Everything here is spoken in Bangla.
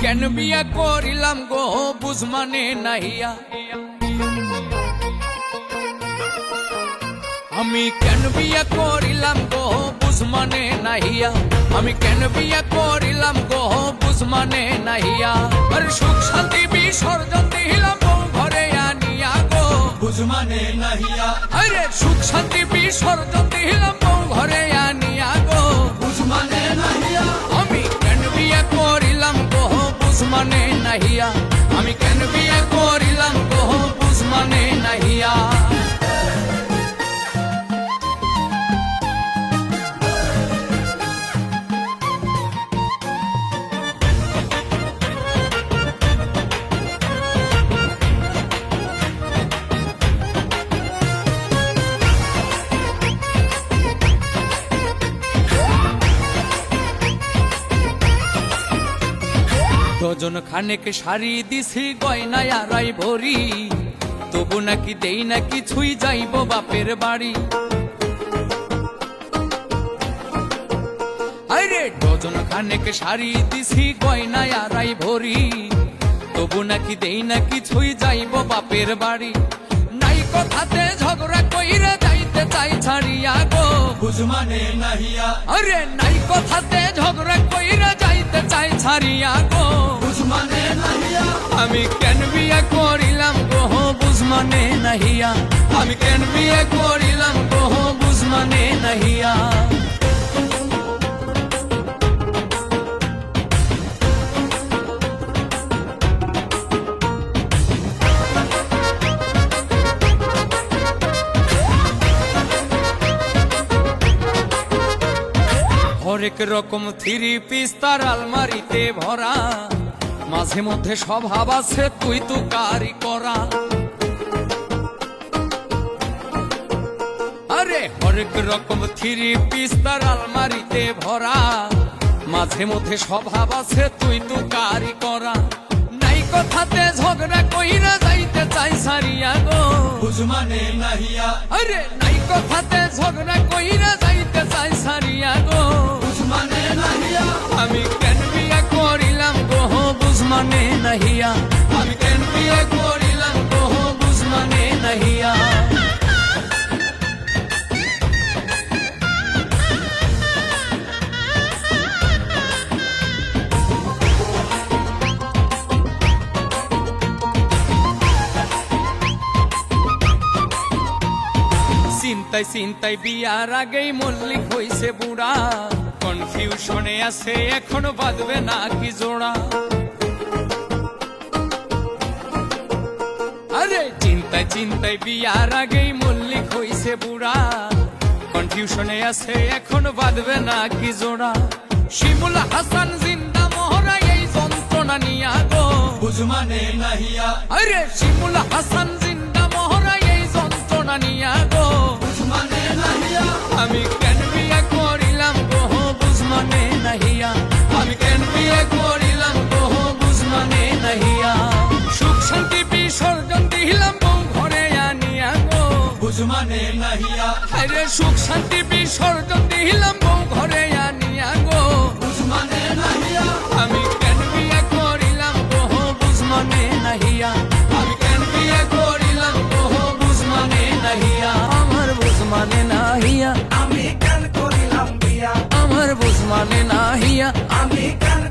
কেন বিয়া করিলাম গো বুঝ মানে নাহিয়া, আমি কেন বিয়া করিলাম গো বুঝ মানে নাহিয়া, আমি কেন বিয়া করিলাম গো বুঝ মানে নাহিয়া। আরে সুখ শান্তি বিসর্জন দিলাম বউ ঘরে আনিয়া গো বুঝ মানে নাহিয়া, আরে সুখ শান্তি বিসর্জন দিলাম বউ ঘরে আনিয়া গো বুঝ মানে নাহিয়া। আমি কেন বিয়া করিলাম গো বুঝ মানে নাহিয়া, আমি কেন বিয়া করিলাম গো বুঝ মানে নাহিয়া। ডজন খানেক শাড়ি দিছি গয়নায় আড়াই ভরি, তবু নাকি দেই না কিছুই যাইব বাপের বাড়ি। আরে ডজন খানেক শাড়ি দিছি গয়নায় আড়াই ভরি, তবু নাকি দেই না কিছুই যাইব বাপের বাড়ি। নাই কথাতে ঝগড়া কইরা যাইতে চাই ছাড়িয়া গো বুঝ মানে নাহিয়া, আরে নাই কথাতে ঝগড়া কইরা যাইতে চাই ছাড়িয়া গো বুঝ মানে নাহিয়া। আমি কেন বিয়া করিলাম গো বুঝ মানে নাহিয়া, আমি কেন বিয়া করিলাম গো বুঝ মানে নাহিয়া। হরেক রকম থ্রি পিস তার আলমারিতে ভরা, মাঝে মধ্যে স্বভাব আছে তুই তো কারি করা। আরে হরেক রকম থ্রি পিস তার আলমারিতে ভরা, মাঝে মধ্যে স্বভাব আছে তুই তো কারি করা। নাই কথাতে ঝগড়া কইরা যাইতে চাই সারিয়া গো বুঝ মানে নাহিয়া, আরে নাই কথাতে ঝগড়া কইরা যাইতে চাই সারিয়া গো বুঝ মানে নাহিয়া। আমি কেন বিয়া করিলাম গো বুঝ মানে নাহিয়া, আমি কেন বিয়া করিলাম গো বুঝ মানে নাহিয়া। চিন্তায় চিন্তায় বিয়ার আগেই মল্লিক হইছে বুড়া, কনফিউশনে আছে এখনো বাঁধবে না কি জোড়া। আরে চিন্তায় চিন্তায় বিয়ার আগেই মল্লিক হইছে বুড়া, কনফিউশনে আছে এখনো বাঁধবে না কি জোড়া। শিমুল হাসান জিন্দা মোহরা এই যন্ত্রণা নিয়া গো বুঝ মানে নাহিয়া, আরে শিমুল হাসান জিন্দা মোহরা এই যন্ত্রণা নিয়া গো বুঝ মানে নাহিয়া। আমি কেন বিয়া করিলাম গো বুঝ মানে নাহিয়া, আমি কেন বিয়া করিলাম গো বুঝ মানে নাহিয়া। সুখ শান্তি বিসর্জন দিলাম বউ ঘরে আনিয়া গো বুঝ মানে নাহিয়া, আরে সুখ শান্তি বিসর্জন দিলাম বউ ঘরে আনিয়া গো বুঝ মানে নাহিয়া। আমি কেন বিয়া করিলাম গো বুঝ মানে নাহিয়া, আমি কেন বিয়া করিলাম গো বুঝ মানে নাহিয়া। আমার বুঝ মানে নাহিয়া, আমি কেন করিলাম বিয়া, আমার বুঝ মানে নাহিয়া, আমি কেন